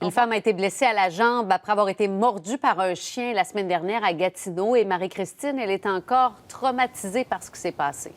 Une femme a été blessée à la jambe après avoir été mordue par un chien la semaine dernière à Gatineau. Et Marie-Christine, elle est encore traumatisée par ce qui s'est passé.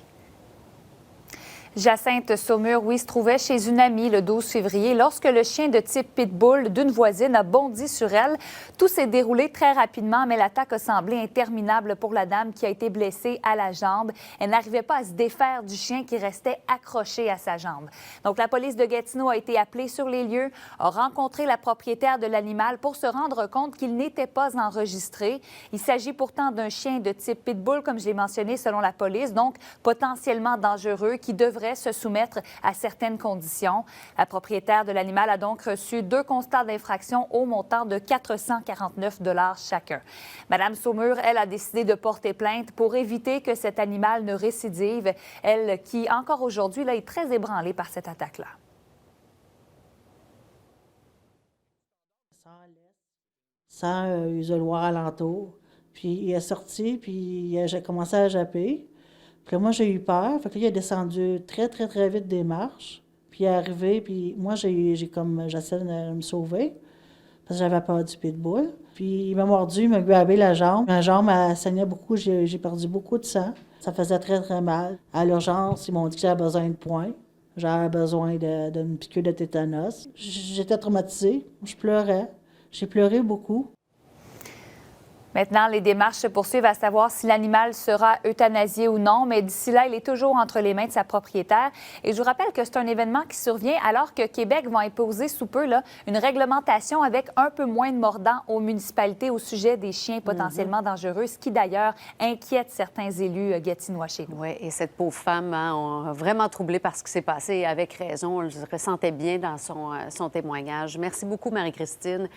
Jacinthe Saumur, oui, se trouvait chez une amie le 12 février lorsque le chien de type pitbull d'une voisine a bondi sur elle. Tout s'est déroulé très rapidement, mais l'attaque a semblé interminable pour la dame qui a été blessée à la jambe. Elle n'arrivait pas à se défaire du chien qui restait accroché à sa jambe. Donc, la police de Gatineau a été appelée sur les lieux, a rencontré la propriétaire de l'animal pour se rendre compte qu'il n'était pas enregistré. Il s'agit pourtant d'un chien de type pitbull, comme je l'ai mentionné, selon la police, donc potentiellement dangereux, qui devrait se soumettre à certaines conditions. La propriétaire de l'animal a donc reçu 2 constats d'infraction au montant de 449 $ chacun. Madame Saumur, elle, a décidé de porter plainte pour éviter que cet animal ne récidive. Elle, qui encore aujourd'hui là, est très ébranlée par cette attaque-là. Sans isoloir alentour. Puis il est sorti, puis j'ai commencé à japper. Puis là, moi, j'ai eu peur. Fait que là, il est descendu très, très, très vite des marches. Puis il est arrivé, puis moi, j'essaie de me sauver parce que j'avais peur du pitbull. Puis il m'a mordu, il m'a gabé la jambe. Ma jambe, elle saignait beaucoup, j'ai perdu beaucoup de sang. Ça faisait très, très mal. À l'urgence, ils m'ont dit que j'avais besoin de points. J'avais besoin d'une piqûre de tétanos. J'étais traumatisée. Je pleurais. J'ai pleuré beaucoup. Maintenant, les démarches se poursuivent à savoir si l'animal sera euthanasié ou non, mais d'ici là, il est toujours entre les mains de sa propriétaire. Et je vous rappelle que c'est un événement qui survient alors que Québec va imposer sous peu là, une réglementation avec un peu moins de mordants aux municipalités au sujet des chiens potentiellement dangereux, ce qui d'ailleurs inquiète certains élus gatinois chez nous. Oui, et cette pauvre femme, hein, on a vraiment troublée par ce qui s'est passé, avec raison. On le ressentait bien dans son témoignage. Merci beaucoup, Marie-Christine.